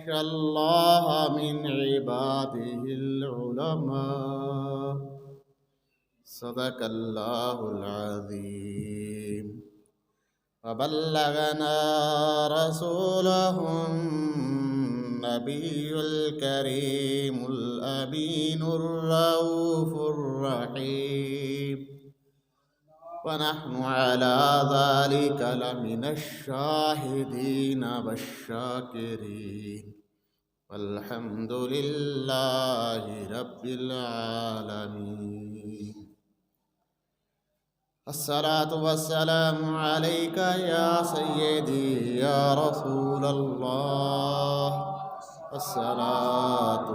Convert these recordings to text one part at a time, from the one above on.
يخشى الله من عباده العلماء. صدق الله العظيم. وبلغنا رسوله النبي الكريم الأمين الرؤوف الرحيم، ونحن على ذلك لمن الشاهدين والشاكرين، والحمد لله رب العالمين. الصلاة والسلام عليك يا سيدي يا رسول الله. الصلاة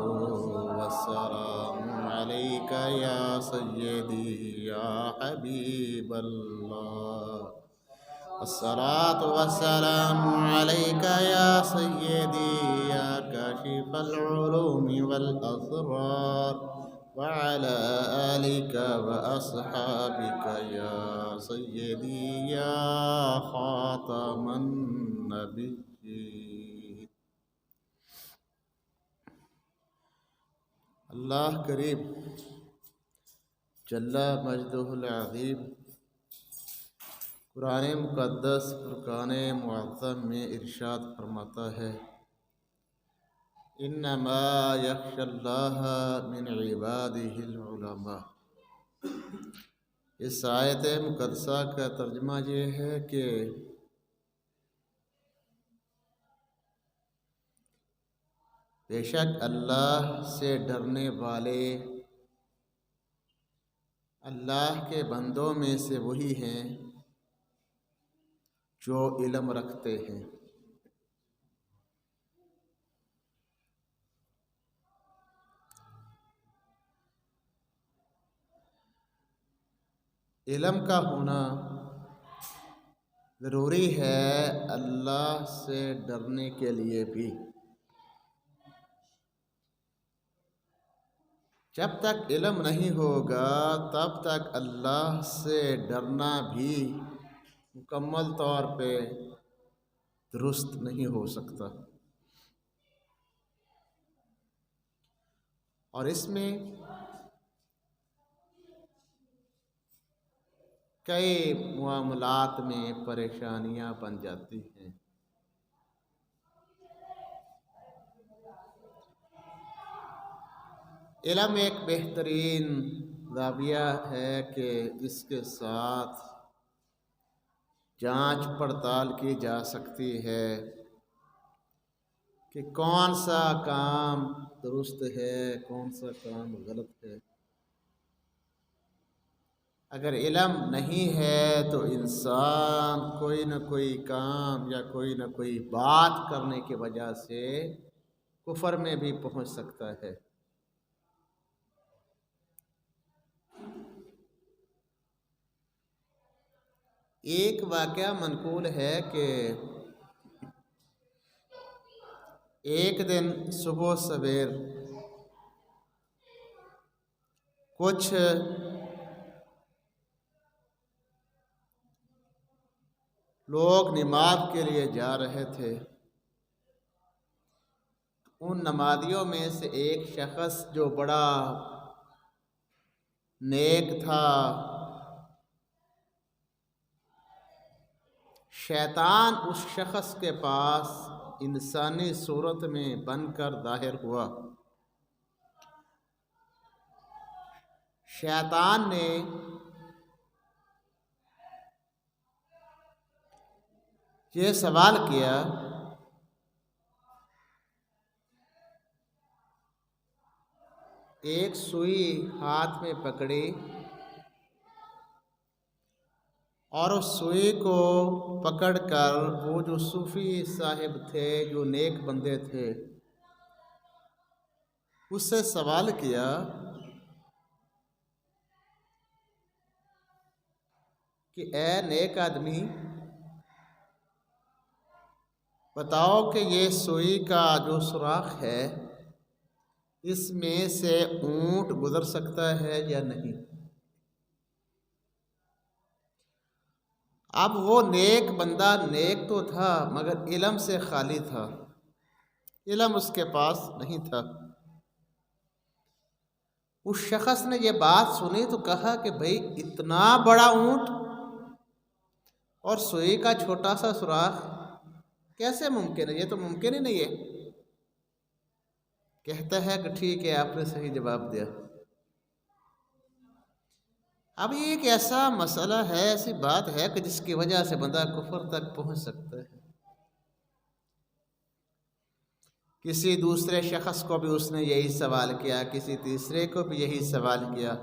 والسلام عليك يا سيدي يا حبيب الله. الصلاة والسلام عليك يا سيدي يا كاشف العلوم والأسرار، وعلى آلك وأصحابك يا سيدي يا خاتم النبيين. اللہ کریم جل مجدہ العظیم قرآن مقدس فرقان معظم میں ارشاد فرماتا ہے، انما یخشی اللہ من عبادہ العلماء۔ اس آیت مقدسہ کا ترجمہ یہ ہے کہ بے شک اللہ سے ڈرنے والے اللہ کے بندوں میں سے وہی ہیں جو علم رکھتے ہیں۔ علم کا ہونا ضروری ہے اللہ سے ڈرنے کے لیے بھی۔ جب تک علم نہیں ہوگا تب تک اللہ سے ڈرنا بھی مکمل طور پہ درست نہیں ہو سکتا۔ اور اس میں کئی معاملات میں پریشانیاں بن جاتی ہیں۔ علم ایک بہترین زاویہ ہے کہ جس کے ساتھ جانچ پڑتال کی جا سکتی ہے کہ کون سا کام درست ہے، کون سا کام غلط ہے۔ اگر علم نہیں ہے تو انسان کوئی نہ کوئی کام یا کوئی نہ کوئی بات کرنے کی وجہ سے کفر میں بھی پہنچ سکتا ہے۔ ایک واقعہ منقول ہے کہ ایک دن صبح سویر کچھ لوگ نماز کے لیے جا رہے تھے۔ ان نمازیوں میں سے ایک شخص جو بڑا نیک تھا، شیطان اس شخص کے پاس انسانی صورت میں بن کر ظاہر ہوا۔ شیطان نے یہ سوال کیا، ایک سوئی ہاتھ میں پکڑی اور اس سوئی کو پکڑ کر وہ جو صوفی صاحب تھے، جو نیک بندے تھے، اس سے سوال کیا کہ اے نیک آدمی، بتاؤ کہ یہ سوئی کا جو سوراخ ہے اس میں سے اونٹ گزر سکتا ہے یا نہیں؟ اب وہ نیک بندہ نیک تو تھا مگر علم سے خالی تھا۔ علم اس کے پاس نہیں تھا۔ اس شخص نے یہ بات سنی تو کہا کہ بھئی اتنا بڑا اونٹ اور سوئی کا چھوٹا سا سوراخ کیسے ممکن ہے؟ یہ تو ممکن ہی نہیں ہے۔ کہتا ہے کہ ٹھیک ہے، آپ نے صحیح جواب دیا۔ اب یہ ایک ایسا مسئلہ ہے، ایسی بات ہے کہ جس کی وجہ سے بندہ کفر تک پہنچ سکتا ہے۔ کسی دوسرے شخص کو بھی اس نے یہی سوال کیا، کسی تیسرے کو بھی یہی سوال کیا۔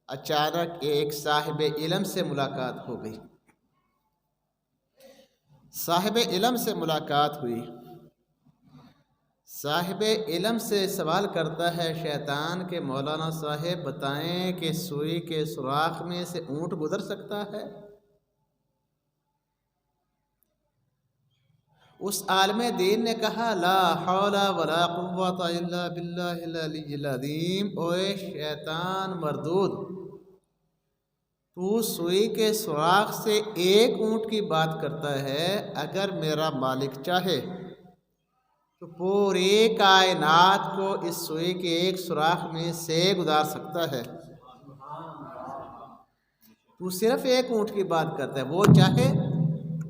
اچانک ایک صاحب علم سے ملاقات ہو گئی، صاحب علم سے ملاقات ہوئی۔ صاحب علم سے سوال کرتا ہے شیطان کہ مولانا صاحب بتائیں کہ سوئی کے سوراخ میں سے اونٹ گزر سکتا ہے؟ اس عالم دین نے کہا لا حول ولا قوت الا باللہ العلی العظیم۔ اوے شیطان مردود، تو سوئی کے سوراخ سے ایک اونٹ کی بات کرتا ہے، اگر میرا مالک چاہے تو پوری کائنات کو اس سوئی کے ایک سوراخ میں سے گزار سکتا ہے۔ تو صرف ایک اونٹ کی بات کرتا ہے،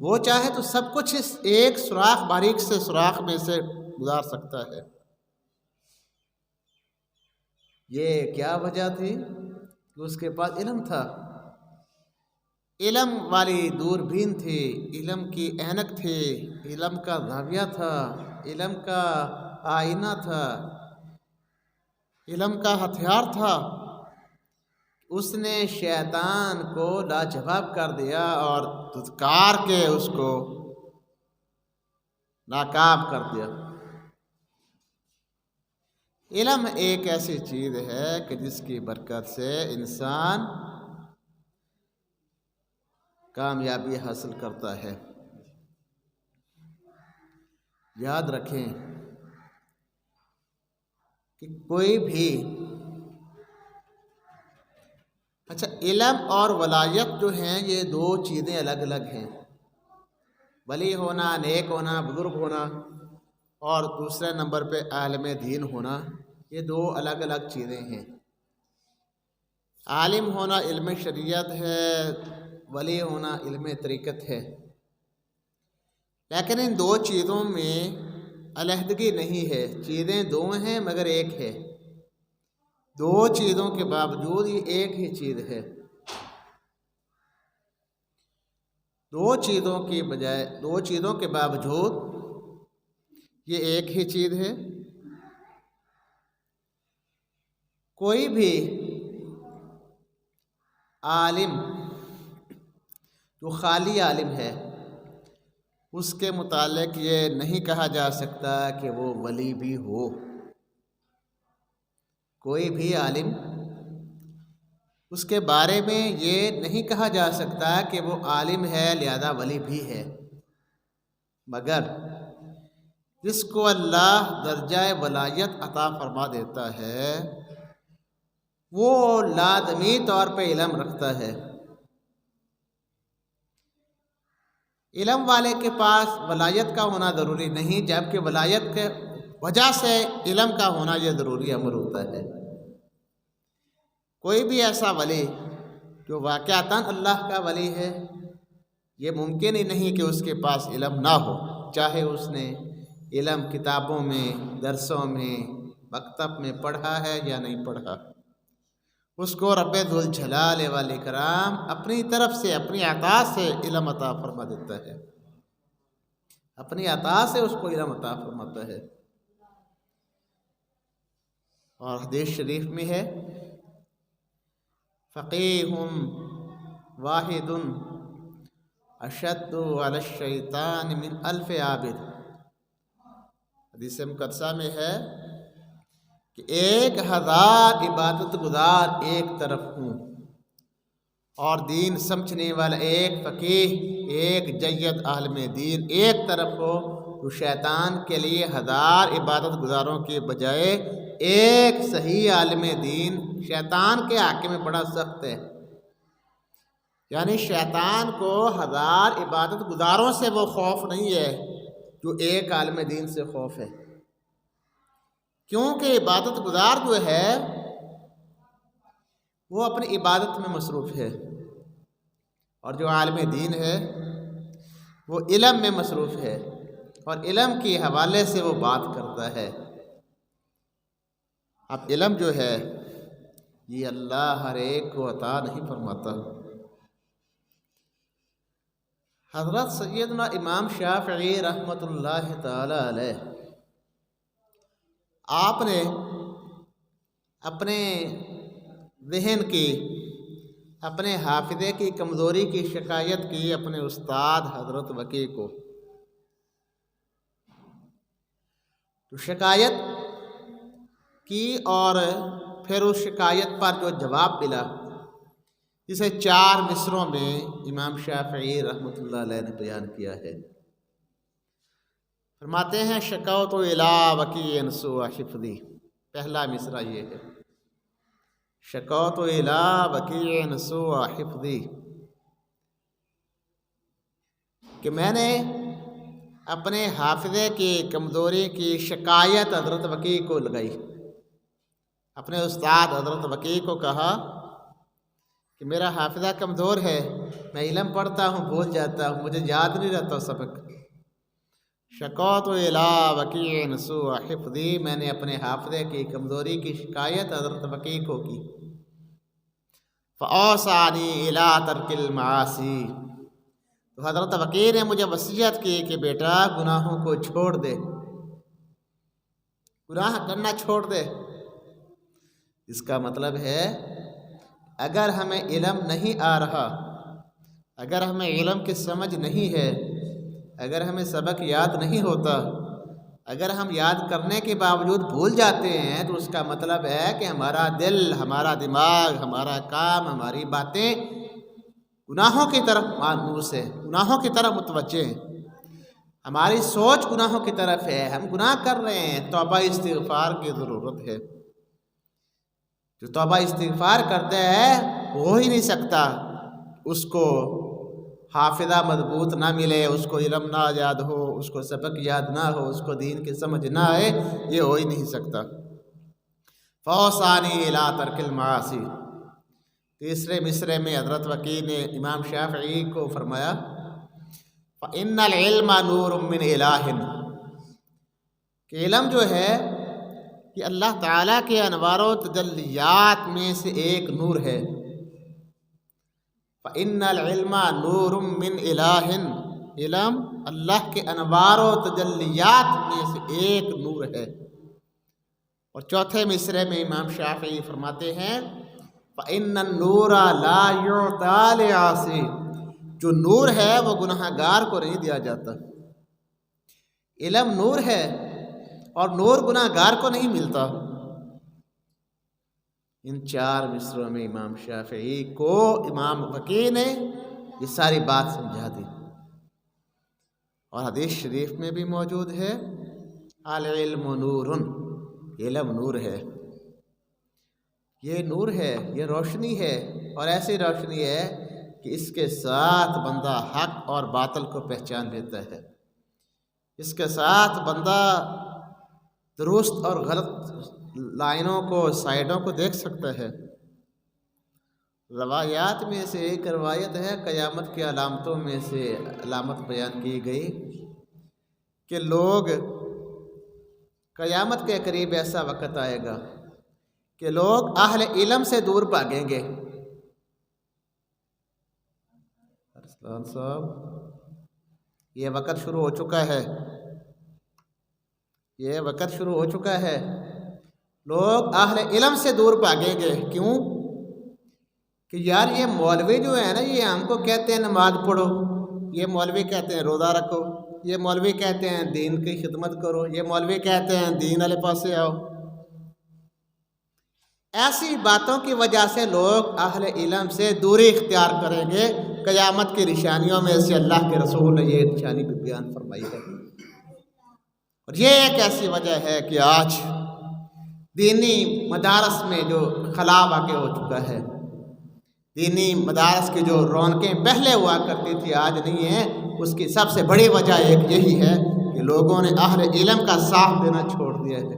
وہ چاہے تو سب کچھ اس ایک سوراخ، باریک سے سوراخ میں سے گزار سکتا ہے۔ یہ کیا وجہ تھی؟ کہ اس کے پاس علم تھا، علم والی دوربین تھی، علم کی اینک تھی، علم کا زاویہ تھا، علم کا آئینہ تھا، علم کا ہتھیار تھا۔ اس نے شیطان کو لاجواب کر دیا اور دھتکار کے اس کو ناکام کر دیا۔ علم ایک ایسی چیز ہے کہ جس کی برکت سے انسان کامیابی حاصل کرتا ہے۔ یاد رکھیں کہ کوئی بھی علم اور ولایت جو ہیں یہ دو چیزیں الگ الگ ہیں۔ ولی ہونا، نیک ہونا، بزرگ ہونا، اور دوسرے نمبر پہ عالم دین ہونا، یہ دو الگ الگ چیزیں ہیں۔ عالم ہونا علم شریعت ہے، ولی ہونا علم طریقت ہے، لیکن ان دو چیزوں میں علیحدگی نہیں ہے۔ چیزیں دو ہیں مگر ایک ہے، دو چیزوں کے باوجود یہ ایک ہی چیز ہے۔ دو چیزوں کے باوجود یہ ایک ہی چیز ہے۔ کوئی بھی عالم جو خالی عالم ہے اس کے متعلق یہ نہیں کہا جا سکتا کہ وہ ولی بھی ہو۔ کوئی بھی عالم اس کے بارے میں یہ نہیں کہا جا سکتا کہ وہ عالم ہے لہذا ولی بھی ہے، مگر جس کو اللہ درجہ ولایت عطا فرما دیتا ہے وہ لازمی طور پہ علم رکھتا ہے۔ علم والے کے پاس ولایت کا ہونا ضروری نہیں، جبکہ ولایت کے وجہ سے علم کا ہونا یہ ضروری امر ہوتا ہے۔ کوئی بھی ایسا ولی جو واقعتاً اللہ کا ولی ہے، یہ ممکن ہی نہیں کہ اس کے پاس علم نہ ہو، چاہے اس نے علم کتابوں میں، درسوں میں، مکتب میں پڑھا ہے یا نہیں پڑھا۔ اس کو رب ذوالجلال والاکرام اپنی طرف سے، اپنی عطا سے علم عطا فرما دیتا ہے، اپنی عطا سے اس کو علم عطا فرماتا ہے۔ اور حدیث شریف میں ہے فقیہ واحد اشد علی الشیطان من 1000 عابد۔ حدیث مقدسہ میں ہے کہ 1000 عبادت گزار ایک طرف ہوں اور دین سمجھنے والا ایک فقیہ، ایک جید عالم دین ایک طرف ہو، تو شیطان کے لیے 1000 عبادت گزاروں کے بجائے ایک صحیح عالم دین شیطان کے حق میں بڑا سخت ہے۔ یعنی شیطان کو 1000 عبادت گزاروں سے وہ خوف نہیں ہے جو ایک عالم دین سے خوف ہے۔ کیونکہ عبادت گزار جو ہے وہ اپنی عبادت میں مصروف ہے، اور جو عالم دین ہے وہ علم میں مصروف ہے، اور علم کے حوالے سے وہ بات کرتا ہے۔ اب علم جو ہے یہ اللہ ہر ایک کو عطا نہیں فرماتا۔ حضرت سیدنا امام شافعی رحمۃ اللہ تعالی علیہ، آپ نے اپنے ذہن کی، اپنے حافظے کی کمزوری کی شکایت کی اپنے استاد حضرت وکیع کو، تو شکایت کی اور پھر اس شکایت پر جو جواب ملا، جسے 4 مصروں میں امام شافعی رحمۃ اللہ علیہ نے بیان کیا ہے۔ فرماتے ہیں شکوت الی وکیع سوء حفظی، پہلا مصرع یہ ہے، شکوت الی وکیع سوء حفظی، کہ میں نے اپنے حافظے کی کمزوری کی شکایت حضرت وکیع کو لگائی، اپنے استاد حضرت وکیع کو کہا کہ میرا حافظہ کمزور ہے، میں علم پڑھتا ہوں بھول جاتا ہوں، مجھے یاد نہیں رہتا سبق۔ شکوت الی وکیع سوء حفظی، میں نے اپنے حافظے کی کمزوری کی شکایت حضرت وکیع کو کی۔ فاوصانی الی ترک المعاصی، تو حضرت وکیع نے مجھے وصیت کی کہ بیٹا گناہوں کو چھوڑ دے، گناہ کرنا چھوڑ دے۔ اس کا مطلب ہے اگر ہمیں علم نہیں آ رہا، اگر ہمیں علم کی سمجھ نہیں ہے، اگر ہمیں سبق یاد نہیں ہوتا، اگر ہم یاد کرنے کے باوجود بھول جاتے ہیں، تو اس کا مطلب ہے کہ ہمارا دل، ہمارا دماغ، ہمارا کام، ہماری باتیں گناہوں کی طرف مانوس ہے، گناہوں کی طرف متوجہ ہیں، ہماری سوچ گناہوں کی طرف ہے، ہم گناہ کر رہے ہیں، توبہ استغفار کی ضرورت ہے۔ جو توبہ استغفار کرتا ہے ہو ہی نہیں سکتا، اس کو حافظہ مضبوط نہ ملے، اس کو علم نہ یاد ہو، اس کو سبق یاد نہ ہو، اس کو دین کی سمجھ نہ آئے، یہ ہو ہی نہیں سکتا۔ فوصانی الی ترک المعاصی، تیسرے مصرے میں حضرت وکیع نے امام شافعی کو فرمایا فإن العلم نور من الہ، کہ علم جو ہے کہ اللہ تعالیٰ کے انوار و تجلیات میں سے ایک نور ہے۔ فإن العلم نور من الہ، علم اللہ کے انوار و تجلیات میں سے ایک نور ہے۔ اور چوتھے مصرے میں امام شافعی فرماتے ہیں فإن النور لا يعطى لعاصی، جو نور ہے وہ گناہ گار کو نہیں دیا جاتا۔ علم نور ہے اور نور گناہ گار کو نہیں ملتا۔ ان 4 مصروں میں امام شافعی کو امام وکیع نے یہ ساری بات سمجھا دی، اور حدیث شریف میں بھی موجود ہے العلم نور، علم نور ہے، یہ نور ہے، یہ روشنی ہے، اور ایسی روشنی ہے کہ اس کے ساتھ بندہ حق اور باطل کو پہچان لیتا ہے، اس کے ساتھ بندہ درست اور غلط لائنوں کو، سائڈوں کو دیکھ سکتا ہے۔ روایات میں سے ایک روایت ہے، قیامت کی علامتوں میں سے علامت بیان کی گئی کہ لوگ قیامت کے قریب ایسا وقت آئے گا کہ لوگ اہل علم سے دور بھاگیں گے۔ ارسلان صاحب، یہ وقت شروع ہو چکا ہے، یہ وقت شروع ہو چکا ہے، لوگ اہل علم سے دور بھاگیں گے۔ کیوں؟ کہ یار یہ مولوی جو ہے نا، یہ ہم کو کہتے ہیں نماز پڑھو، یہ مولوی کہتے ہیں روزہ رکھو، یہ مولوی کہتے ہیں دین کی خدمت کرو، یہ مولوی کہتے ہیں دین والے پاسے آؤ۔ ایسی باتوں کی وجہ سے لوگ اہل علم سے دوری اختیار کریں گے۔ قیامت کی نشانیوں میں سے اللہ کے رسول نے یہ نشانی بھی بیان فرمائی ہے، اور یہ ایک ایسی وجہ ہے کہ آج دینی مدارس میں جو خلا واقع ہو چکا ہے، دینی مدارس کی جو رونقیں پہلے ہوا کرتی تھی آج نہیں ہیں، اس کی سب سے بڑی وجہ ایک یہی ہے کہ لوگوں نے اہل علم کا ساتھ دینا چھوڑ دیا ہے۔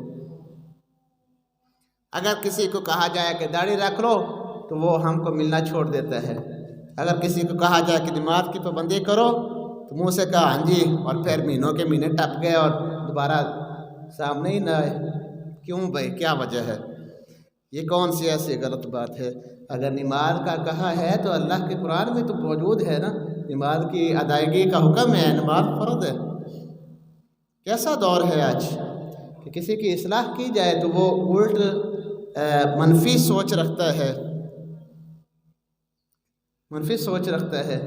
اگر کسی کو کہا جائے کہ داڑھی رکھ لو تو وہ ہم کو ملنا چھوڑ دیتا ہے، اگر کسی کو کہا جائے کہ نماز کی پابندی کرو تو منہ سے کہا ہاں جی، اور پھر مہینوں کے مہینے ٹپ گئے اور دوبارہ سامنے ہی نہ آئے۔ کیوں بھائی، کیا وجہ ہے؟ یہ کون سی ایسی غلط بات ہے؟ اگر نماز کا کہا ہے تو اللہ کے قرآن میں تو موجود ہے نا، نماز کی ادائیگی کا حکم ہے، نماز فرض ہے۔ کیسا دور ہے آج کہ کسی کی اصلاح کی جائے تو وہ الٹ منفی سوچ رکھتا ہے، منفی سوچ رکھتا ہے۔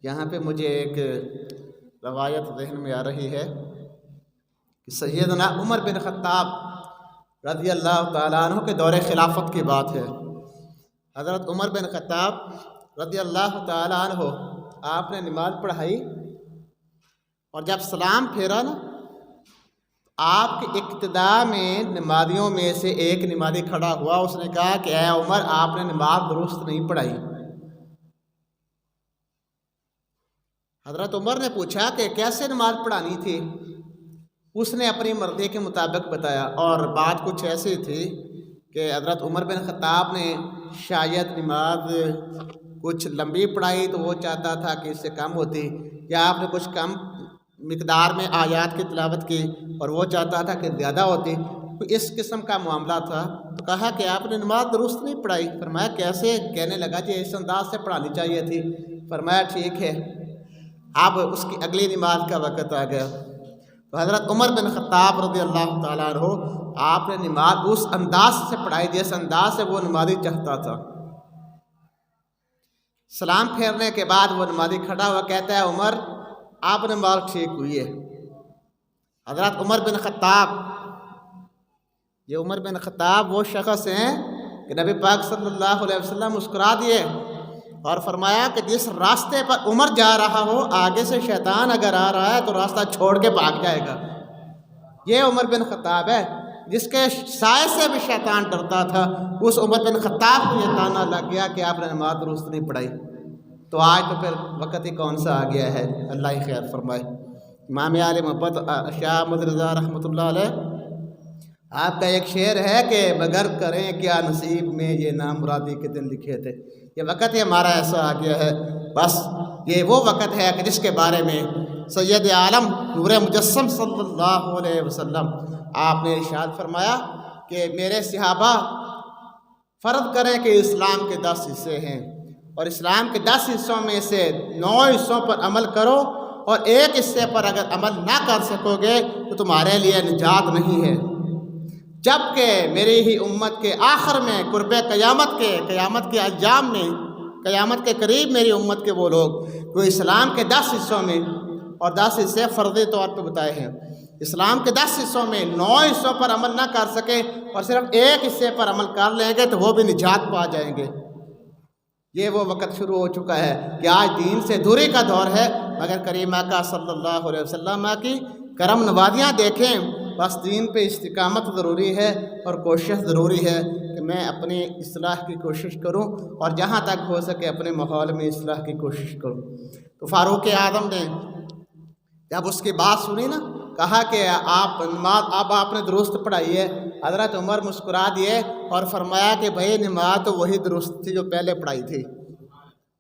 یہاں پہ مجھے ایک روایت ذہن میں آ رہی ہے کہ سیدنا عمر بن خطاب رضی اللہ تعالیٰ عنہ کے دور خلافت کی بات ہے۔ حضرت عمر بن خطاب رضی اللہ تعالیٰ عنہ آپ نے نماز پڑھائی اور جب سلام پھیرا نا، آپ کے اقتدا میں نمازیوں میں سے ایک نمازی کھڑا ہوا، اس نے کہا کہ اے عمر، آپ نے نماز درست نہیں پڑھائی۔ حضرت عمر نے پوچھا کہ کیسے نماز پڑھانی تھی؟ اس نے اپنی مرضی کے مطابق بتایا، اور بات کچھ ایسی تھی کہ حضرت عمر بن خطاب نے شاید نماز کچھ لمبی پڑھائی تو وہ چاہتا تھا کہ اس سے کم ہوتی، یا آپ نے کچھ کم مقدار میں آیات کی تلاوت کی اور وہ چاہتا تھا کہ زیادہ ہوتی، تو اس قسم کا معاملہ تھا۔ تو کہا کہ آپ نے نماز درست نہیں پڑھائی۔ فرمایا کیسے؟ کہنے لگا جی اس انداز سے پڑھانی چاہیے تھی۔ فرمایا ٹھیک ہے۔ اب اس کی اگلی نماز کا وقت آ گیا تو حضرت عمر بن خطاب رضی اللہ تعالیٰ عنہ آپ نے نماز اس انداز سے پڑھائی جس انداز سے وہ نمازی چاہتا تھا۔ سلام پھیرنے کے بعد وہ نمازی کھڑا ہوا، کہتا ہے عمر، آپ نماز ٹھیک ہوئی ہے۔ حضرت عمر بن خطاب، یہ عمر بن خطاب وہ شخص ہیں کہ نبی پاک صلی اللہ علیہ وسلم مسکرا دیے اور فرمایا کہ جس راستے پر عمر جا رہا ہو، آگے سے شیطان اگر آ رہا ہے تو راستہ چھوڑ کے بھاگ جائے گا۔ یہ عمر بن خطاب ہے جس کے سائے سے بھی شیطان ڈرتا تھا۔ اس عمر بن خطاب کو یہ تانا لگ گیا کہ آپ نے نماز درست نہیں پڑھائی۔ تو آج تو پھر وقت ہی کون سا آ گیا ہے، اللہ ہی خیر فرمائے۔ امام عالی محبت شاہ احمد رضا رحمۃ اللہ علیہ، آپ کا ایک شعر ہے کہ مگر کریں کیا نصیب میں یہ نامرادی کے دن لکھے تھے۔ یہ وقت ہی ہمارا ایسا آ گیا ہے، بس یہ وہ وقت ہے کہ جس کے بارے میں سید عالم نور مجسم صلی اللہ علیہ وسلم آپ نے ارشاد فرمایا کہ میرے صحابہ فرض کریں کہ اسلام کے 10 حصے ہیں، اور اسلام کے 10 حصوں میں سے 9 حصوں پر عمل کرو، اور ایک حصے پر اگر عمل نہ کر سکو گے تو تمہارے لیے نجات نہیں ہے۔ جبکہ میری ہی امت کے آخر میں قرب قیامت کے ایام میں، قیامت کے قریب میری امت کے وہ لوگ جو اسلام کے 10 حصوں میں، اور 10 حصے فرضی طور پہ بتائے ہیں، اسلام کے 10 حصوں میں 9 حصوں پر عمل نہ کر سکے اور صرف ایک حصے پر عمل کر لیں گے تو وہ بھی نجات پا جائیں گے۔ یہ وہ وقت شروع ہو چکا ہے کہ آج دین سے دوری کا دور ہے، مگر کریم آقا صلی اللہ علیہ وسلم کی کرم نوازیاں دیکھیں۔ بس دین پہ استقامت ضروری ہے اور کوشش ضروری ہے کہ میں اپنی اصلاح کی کوشش کروں، اور جہاں تک ہو سکے اپنے ماحول میں اصلاح کی کوشش کروں۔ تو فاروق اعظم نے جب اس کی بات سنی نا، کہا کہ اب آپ نے درست پڑھائی ہے۔ حضرت عمر مسکرا دیے اور فرمایا کہ بھائی نماز تو وہی درست تھی جو پہلے پڑھائی تھی،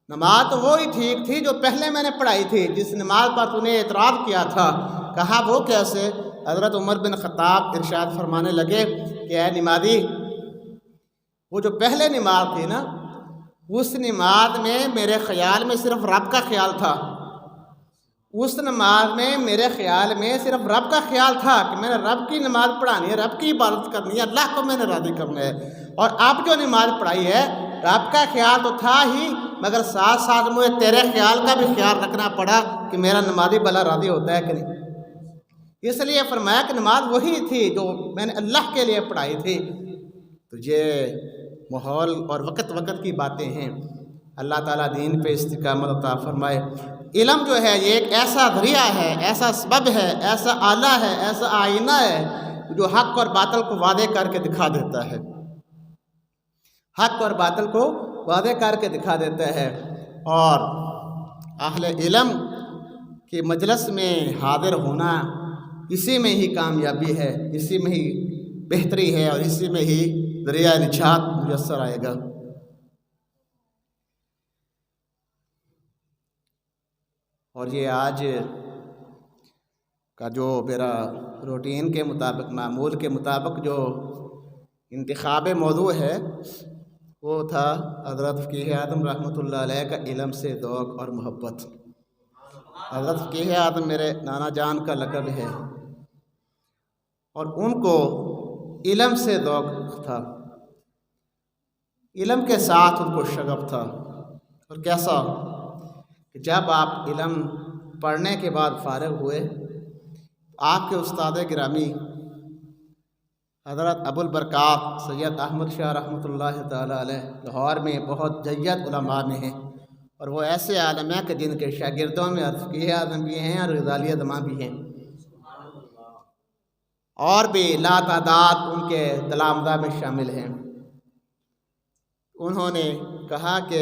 نماز تو وہی ٹھیک تھی جو پہلے میں نے پڑھائی تھی، جس نماز پر تو نے اعتراض کیا تھا۔ کہا وہ کیسے؟ حضرت عمر بن خطاب ارشاد فرمانے لگے کہ اے نمازی، وہ جو پہلے نماز تھی نا، اس نماز میں میرے خیال میں صرف رب کا خیال تھا، اس نماز میں میرے خیال میں صرف رب کا خیال تھا کہ میں نے رب کی نماز پڑھانی ہے، رب کی عبادت کرنی ہے، اللہ کو میں نے راضی کرنا ہے۔ اور اب جو نماز پڑھائی ہے، رب کا خیال تو تھا ہی، مگر ساتھ ساتھ مجھے تیرے خیال کا بھی خیال رکھنا پڑا کہ میرا نمازی بھلا راضی ہوتا ہے کہ نہیں۔ اس لیے فرمایا کہ نماز وہی تھی جو میں نے اللہ کے لیے پڑھائی تھی۔ تو یہ ماحول اور وقت کی باتیں ہیں۔ اللہ تعالیٰ دین پہ استقامت عطا فرمائے۔ علم جو ہے یہ ایک ایسا ذریعہ ہے، ایسا سبب ہے، ایسا آلہ ہے، ایسا آئینہ ہے جو حق اور باطل کو واضح کر کے دکھا دیتا ہے، حق اور باطل کو واضح کر کے دکھا دیتا ہے۔ اور اہل علم کی مجلس میں حاضر ہونا، اسی میں ہی کامیابی ہے، اسی میں ہی بہتری ہے، اور اسی میں ہی ذریعہ نجات میسر آئے گا۔ اور یہ آج کا جو میرا روٹین کے مطابق، معمول کے مطابق جو انتخاب موضوع ہے وہ تھا حضرت فقیہ اعظم رحمۃ اللہ علیہ کا علم سے ذوق اور محبت۔ حضرت فقیہ اعظم میرے نانا جان کا لقب ہے، اور ان کو علم سے ذوق تھا، علم کے ساتھ ان کو شغف تھا۔ اور کیسا کہ جب آپ علم پڑھنے کے بعد فارغ ہوئے، آپ کے استاد گرامی حضرت ابو البرکات سید احمد شاہ رحمۃ اللہ تعالی علیہ لاہور میں بہت جید علماء میں ہیں، اور وہ ایسے عالم ہیں کہ جن کے شاگردوں میں فقیہ اعظم بھی ہیں اور غزالی علماء بھی ہیں، اور بھی لا تعداد ان کے تلامذہ میں شامل ہیں۔ انہوں نے کہا کہ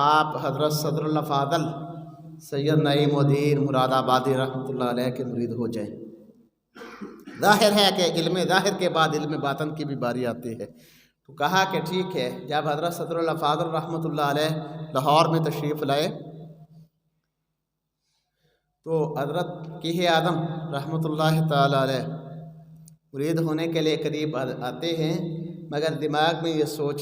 آپ حضرت صدر اللہ فاضل سید نعیم الدین مراد آبادی رحمۃ اللہ علیہ کے مرید ہو جائیں۔ ظاہر ہے کہ علم ظاہر کے بعد علم باطن کی بھی باری آتی ہے، تو کہا کہ ٹھیک ہے۔ جب حضرت صدر اللہ فاضل رحمۃ اللہ علیہ لاہور میں تشریف لائے تو حضرت فقیہ اعظم رحمۃ اللہ تعالی علیہ مرید ہونے کے لیے قریب آتے ہیں، مگر دماغ میں یہ سوچ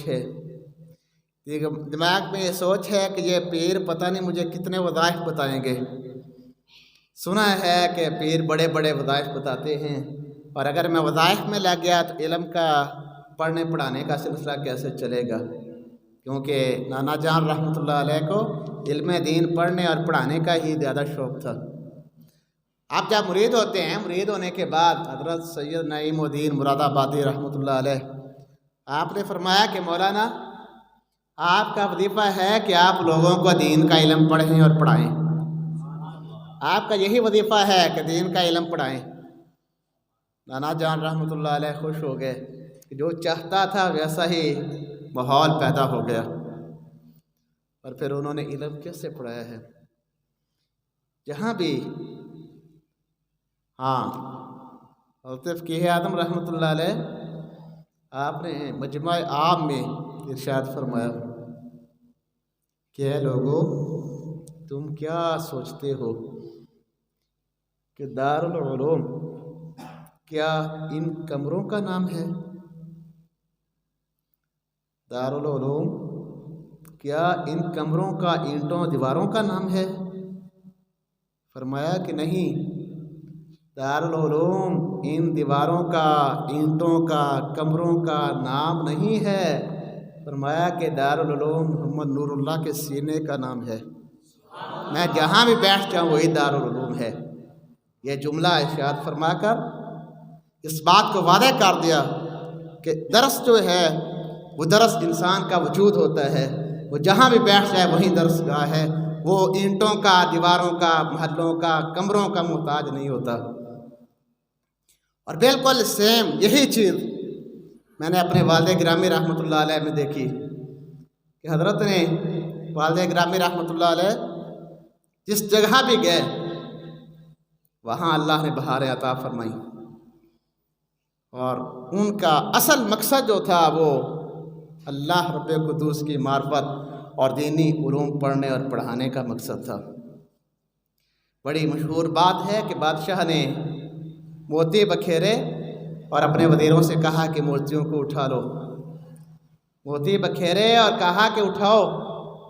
ہے کہ یہ پیر پتہ نہیں مجھے کتنے وظائف بتائیں گے۔ سنا ہے کہ پیر بڑے بڑے وظائف بتاتے ہیں، اور اگر میں وظائف میں لگ گیا تو علم کا پڑھنے پڑھانے کا سلسلہ کیسے چلے گا، کیونکہ نانا جان رحمۃ اللہ علیہ کو علم دین پڑھنے اور پڑھانے کا ہی زیادہ شوق تھا۔ آپ جب مرید ہوتے ہیں، مرید ہونے کے بعد حضرت سید نعیم الدین مراد آبادی رحمۃ اللہ علیہ آپ نے فرمایا کہ مولانا آپ کا وظیفہ ہے کہ آپ لوگوں کو دین کا علم پڑھیں اور پڑھائیں، آپ کا یہی وظیفہ ہے کہ دین کا علم پڑھائیں۔ نانا جان رحمۃ اللہ علیہ خوش ہو گئے کہ جو چاہتا تھا ویسا ہی ماحول پیدا ہو گیا، اور پھر انہوں نے علم کیسے پڑھایا ہے، جہاں بھی حضرت فقیہ اعظم رحمۃ اللہ علیہ آپ نے مجمع عام میں ارشاد فرمایا کہ اے لوگو، تم کیا سوچتے ہو کہ دارالعلوم کیا ان کمروں کا نام ہے؟ دارالعلوم کیا ان کمروں کا اینٹوں دیواروں کا نام ہے؟ فرمایا کہ نہیں، دارالعلوم ان دیواروں کا، اینٹوں کا، کمروں کا نام نہیں ہے۔ فرمایا کہ دارالعلوم محمد نور اللہ کے سینے کا نام ہے، میں جہاں بھی بیٹھ جاؤں وہی دارالعلوم ہے۔ یہ جملہ ارشاد فرما کر اس بات کو واضح کر دیا کہ درس جو ہے وہ درس انسان کا وجود ہوتا ہے، وہ جہاں بھی بیٹھ جائے وہیں درس گاہ ہے، وہ اینٹوں کا، دیواروں کا، محلوں کا، کمروں کا محتاج نہیں ہوتا۔ اور بالکل سیم یہی چیز میں نے اپنے والد گرامی رحمۃ اللہ علیہ میں دیکھی کہ حضرت نے والد گرامی رحمۃ اللہ علیہ جس جگہ بھی گئے وہاں اللہ نے بہاریں عطا فرمائی، اور ان کا اصل مقصد جو تھا وہ اللہ رب قدوس کی معرفت اور دینی علوم پڑھنے اور پڑھانے کا مقصد تھا۔ بڑی مشہور بات ہے کہ بادشاہ نے موتی بکھیرے اور اپنے وزیروں سے کہا کہ موتیوں کو اٹھا لو، موتی بکھیرے اور کہا کہ اٹھاؤ،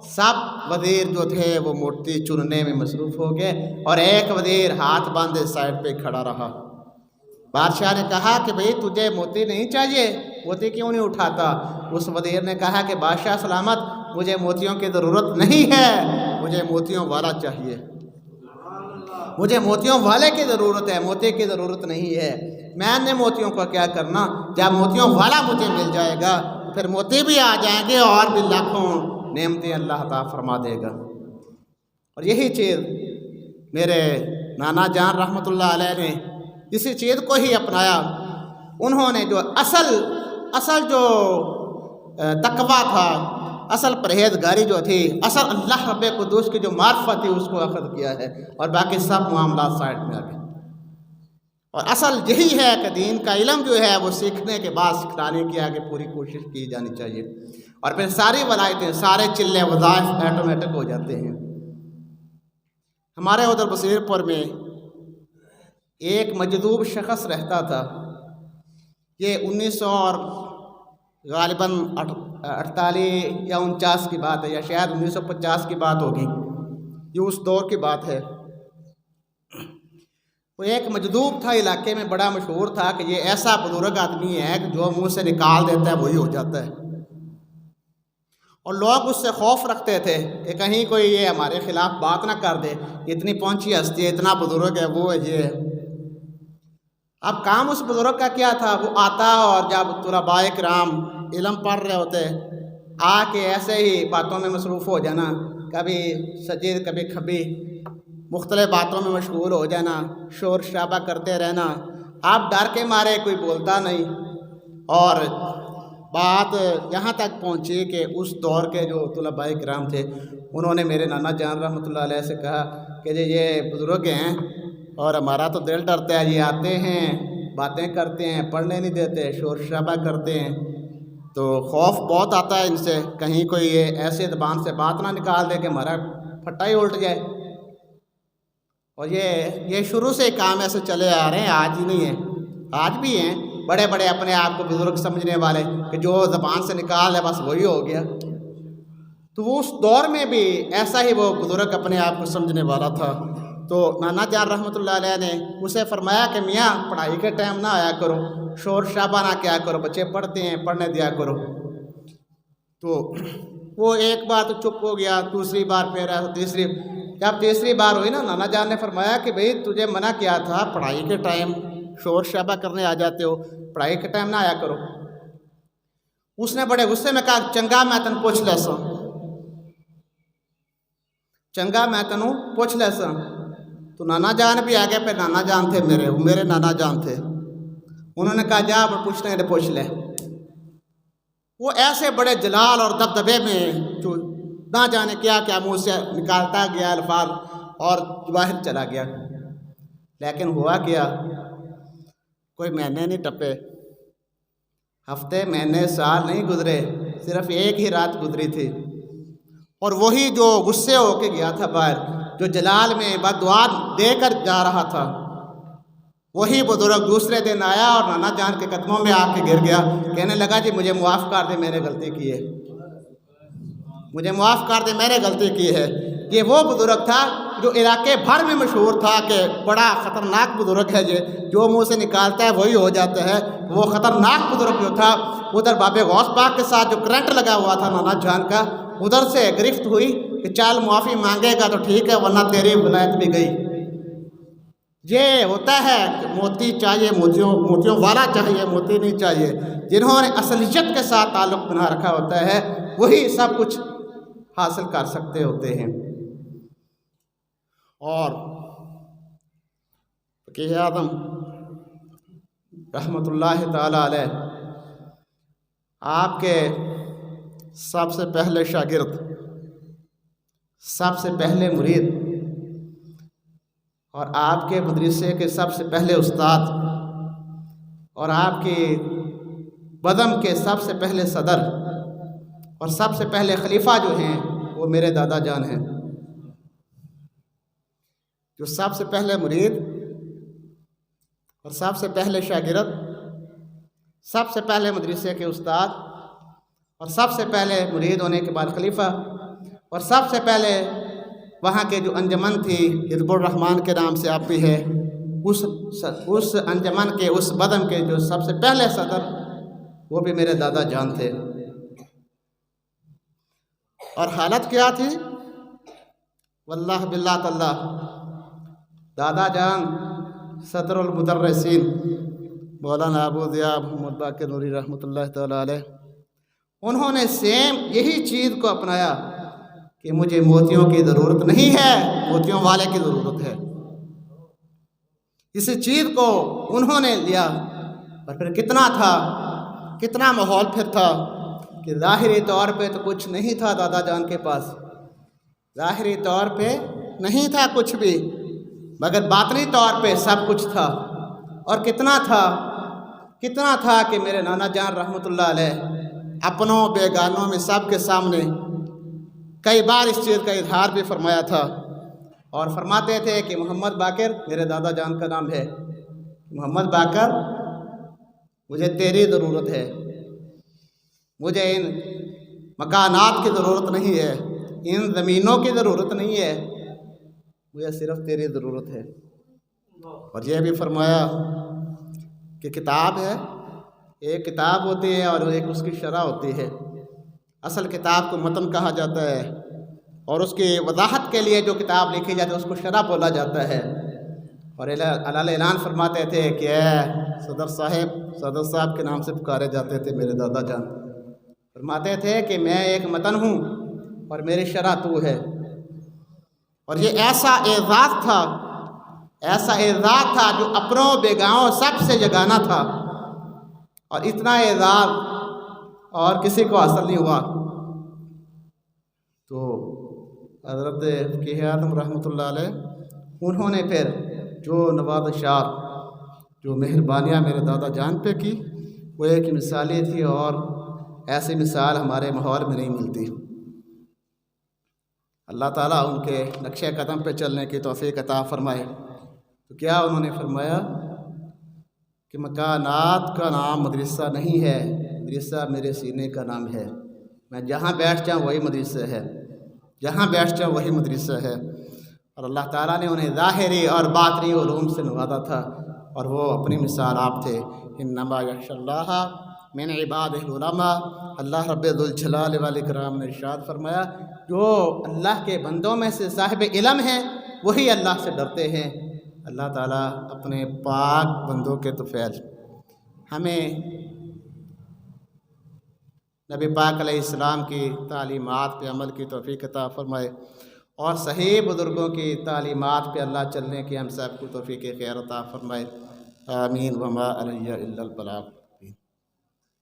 سب وزیر جو تھے وہ موتی چننے میں مصروف ہو گئے، اور ایک وزیر ہاتھ باندھے سائڈ پہ کھڑا رہا۔ بادشاہ نے کہا کہ بھئی تجھے موتی نہیں چاہیے، موتی کیوں نہیں اٹھاتا؟ اس وزیر نے کہا کہ بادشاہ سلامت، مجھے موتیوں کی ضرورت نہیں ہے، مجھے موتیوں والا چاہیے، مجھے موتیوں والے کی ضرورت ہے، موتی کی ضرورت نہیں ہے۔ میں نے موتیوں کا کیا کرنا، جب موتیوں والا مجھے مل جائے گا پھر موتی بھی آ جائیں گے اور بھی لاکھوں نعمتیں اللہ عطا فرما دے گا۔ اور یہی چیز میرے نانا جان رحمۃ اللہ علیہ نے اسی چیز کو ہی اپنایا۔ انہوں نے جو اصل جو تقویٰ تھا، اصل پرہیزگاری جو تھی، اصل اللہ رب قدوس کی جو معرفت تھی، اس کو اخذ کیا ہے، اور باقی سب معاملات سائڈ میں آ گئے۔ اور اصل یہی ہے کہ دین کا علم جو ہے وہ سیکھنے کے بعد سکھلانے کی آگے پوری کوشش کی جانی چاہیے، اور پھر ساری ولایتیں، سارے چلے وظائف آٹومیٹک ہو جاتے ہیں۔ ہمارے ادھر بصیر پور میں ایک مجذوب شخص رہتا تھا، یہ 1900 اور غالباً 48 یا 49 کی بات ہے، یا شاید 1950 کی بات ہوگی، یہ اس دور کی بات ہے۔ وہ ایک مجذوب تھا، علاقے میں بڑا مشہور تھا کہ یہ ایسا بزرگ آدمی ہے کہ جو منہ سے نکال دیتا ہے وہی ہو جاتا ہے، اور لوگ اس سے خوف رکھتے تھے کہ کہیں کوئی یہ ہمارے خلاف بات نہ کر دے، اتنی پہنچی ہستی ہے، اتنا بزرگ ہے، وہ ہے، یہ ہے۔ اب کام اس بزرگ کا کیا تھا؟ وہ آتا اور جب طلباء کرام علم پڑھ رہے ہوتے، آ کے ایسے ہی باتوں میں مصروف ہو جانا، کبھی سجید کبھی کھبی، مختلف باتوں میں مشغول ہو جانا، شور شرابہ کرتے رہنا۔ اب ڈر کے مارے کوئی بولتا نہیں، اور بات یہاں تک پہنچی کہ اس دور کے جو طلباء کرام تھے انہوں نے میرے نانا جان رحمۃ اللہ علیہ سے کہا کہ یہ بزرگ ہیں اور ہمارا تو دل ڈرتا ہے، یہ آتے ہیں، باتیں کرتے ہیں، پڑھنے نہیں دیتے، شور شرابہ کرتے ہیں، تو خوف بہت آتا ہے ان سے، کہیں کوئی یہ ایسے زبان سے بات نہ نکال دے کہ ہمارا پھٹا ہی الٹ جائے۔ اور یہ شروع سے کام ایسے چلے آ رہے ہیں، آج ہی نہیں ہے، آج بھی ہیں بڑے بڑے اپنے آپ کو بزرگ سمجھنے والے کہ جو زبان سے نکال ہے بس وہی ہو گیا۔ تو وہ اس دور میں بھی ایسا ہی وہ بزرگ اپنے آپ کو سمجھنے والا تھا۔ تو نانا جان رحمۃ اللہ علیہ نے اسے فرمایا کہ میاں پڑھائی کے ٹائم نہ آیا کرو، شور شرابہ نہ کیا کرو، بچے پڑھتے ہیں، پڑھنے دیا کرو۔ تو وہ ایک بار تو چپ ہو گیا، دوسری بار پھر تیسری، جب تیسری بار ہوئی نا، نانا جان نے فرمایا کہ بھئی تجھے منع کیا تھا پڑھائی کے ٹائم شور شرابہ کرنے آ جاتے ہو، پڑھائی کے ٹائم نہ آیا کرو۔ اس نے بڑے غصے میں کہا چنگا میں تن پوچھ لیسا، چنگا میں تنوں پوچھ لیسا۔ تو نانا جان بھی آ گئے، پھر نانا جان تھے میرے نانا جان تھے، انہوں نے کہا جا پوچھنے تو پوچھ لے۔ وہ ایسے بڑے جلال اور دبدبے میں جو نہ جانے کیا کیا منہ سے نکالتا گیا الفاظ، اور باہر چلا گیا۔ لیکن ہوا کیا، کوئی مہینے نہیں ٹپے، ہفتے مہینے سال نہیں گزرے، صرف ایک ہی رات گزری تھی، اور وہی جو غصے ہو کے گیا تھا باہر، جو جلال میں بددعا دے کر جا رہا تھا، وہی بزرگ دوسرے دن آیا اور نانا جان کے قدموں میں آ کے گر گیا، کہنے لگا جی مجھے معاف کر دے، میں نے غلطی کی ہے، مجھے معاف کر دے، میں نے غلطی کی ہے۔ یہ وہ بزرگ تھا جو علاقے بھر میں مشہور تھا کہ بڑا خطرناک بزرگ ہے، جو منہ سے نکالتا ہے وہی ہو جاتا ہے۔ وہ خطرناک بزرگ جو تھا، ادھر باب غوث پاک کے ساتھ جو کرنٹ لگا ہوا تھا نانا جان کا، ادھر سے گرفت ہوئی کہ چال معافی مانگے گا تو ٹھیک ہے، ورنہ تیری ولایت بھی گئی۔ یہ ہوتا ہے کہ موتی چاہیے، موتیوں والا چاہیے، موتی نہیں چاہیے۔ جنہوں نے اصلیت کے ساتھ تعلق بنا رکھا ہوتا ہے وہی سب کچھ حاصل کر سکتے ہوتے ہیں۔ اور فقیہ اعظم رحمۃ اللہ تعالی علیہ، آپ کے سب سے پہلے شاگرد، سب سے پہلے مرید، اور آپ کے مدرسے کے سب سے پہلے استاد، اور آپ کے بدم کے سب سے پہلے صدر اور سب سے پہلے خلیفہ جو ہیں وہ میرے دادا جان ہیں، جو سب سے پہلے مرید اور سب سے پہلے شاگرد، سب سے پہلے مدرسے کے استاد اور سب سے پہلے مرید ہونے کے بعد خلیفہ، اور سب سے پہلے وہاں کے جو انجمن تھی حزب الرحمن کے نام سے آپ بھی ہے، اس انجمن کے، اس بدم کے جو سب سے پہلے صدر، وہ بھی میرے دادا جان تھے۔ اور حالت کیا تھی؟ واللہ باللہ تعالی، دادا جان صدر المدرسین مولانا ابو ضیاء محمد باقر نوری رحمۃ اللہ تعالی علیہ، انہوں نے سیم یہی چیز کو اپنایا کہ مجھے موتیوں کی ضرورت نہیں ہے، موتیوں والے کی ضرورت ہے۔ اسی چیز کو انہوں نے لیا، اور پھر کتنا تھا، کتنا ماحول پھر تھا کہ ظاہری طور پہ تو کچھ نہیں تھا دادا جان کے پاس، ظاہری طور پہ نہیں تھا کچھ بھی، مگر باطنی طور پہ سب کچھ تھا۔ اور کتنا تھا کہ میرے نانا جان رحمۃ اللہ علیہ اپنوں بیگانوں میں سب کے سامنے کئی بار اس چیز کا اظہار بھی فرمایا تھا، اور فرماتے تھے کہ محمد باقر، میرے دادا جان کا نام ہے، محمد باقر مجھے تیری ضرورت ہے، مجھے ان مکانات کی ضرورت نہیں ہے، ان زمینوں کی ضرورت نہیں ہے، مجھے صرف تیری ضرورت ہے۔ اور یہ بھی فرمایا کہ کتاب ہے، ایک کتاب ہوتی ہے اور ایک اس کی شرح ہوتی ہے۔ اصل کتاب کو متن کہا جاتا ہے، اور اس کی وضاحت کے لیے جو کتاب لکھی جاتی ہے اس کو شرح بولا جاتا ہے۔ اور اعلان فرماتے تھے کہ اے صدر صاحب کے نام سے پکارے جاتے تھے میرے دادا جان، فرماتے تھے کہ میں ایک متن ہوں اور میری شرح تو ہے۔ اور یہ ایسا اعزاز تھا جو اپنوں بیگاؤں سب سے جگانا تھا، اور اتنا اعزاز اور کسی کو حاصل نہیں ہوا۔ تو حضرت فقیہ اعظم رحمۃ اللہ علیہ انہوں نے پھر جو نوازشات، جو مہربانیاں میرے دادا جان پہ کی، وہ ایک مثالی تھی، اور ایسی مثال ہمارے ماحول میں نہیں ملتی۔ اللہ تعالیٰ ان کے نقشہ قدم پہ چلنے کی توفیق عطا فرمائے۔ تو کیا انہوں نے فرمایا کہ مکانات کا نام مدرسہ نہیں ہے، مدرسہ میرے سینے کا نام ہے، میں جہاں بیٹھ جاؤں وہی مدرسہ ہے، جہاں بیٹھ جاؤں وہی مدرسہ ہے۔ اور اللہ تعالیٰ نے انہیں ظاہری اور باطنی علوم سے نوازا تھا، اور وہ اپنی مثال آپ تھے۔ انما یخشی اللہ من عبادہ العلماء، اللہ رب ذوالجلال والاکرام نے ارشاد فرمایا جو اللہ کے بندوں میں سے صاحب علم ہیں وہی اللہ سے ڈرتے ہیں۔ اللہ تعالیٰ اپنے پاک بندوں کے طفیل ہمیں نبی پاک علیہ السلام کی تعلیمات پہ عمل کی توفیق عطا فرمائے، اور صحیح بزرگوں کی تعلیمات پہ اللہ چلنے کی ہم سب کو توفیق خیر عطا فرمائے۔ آمین۔ وما علی الا البلاغ۔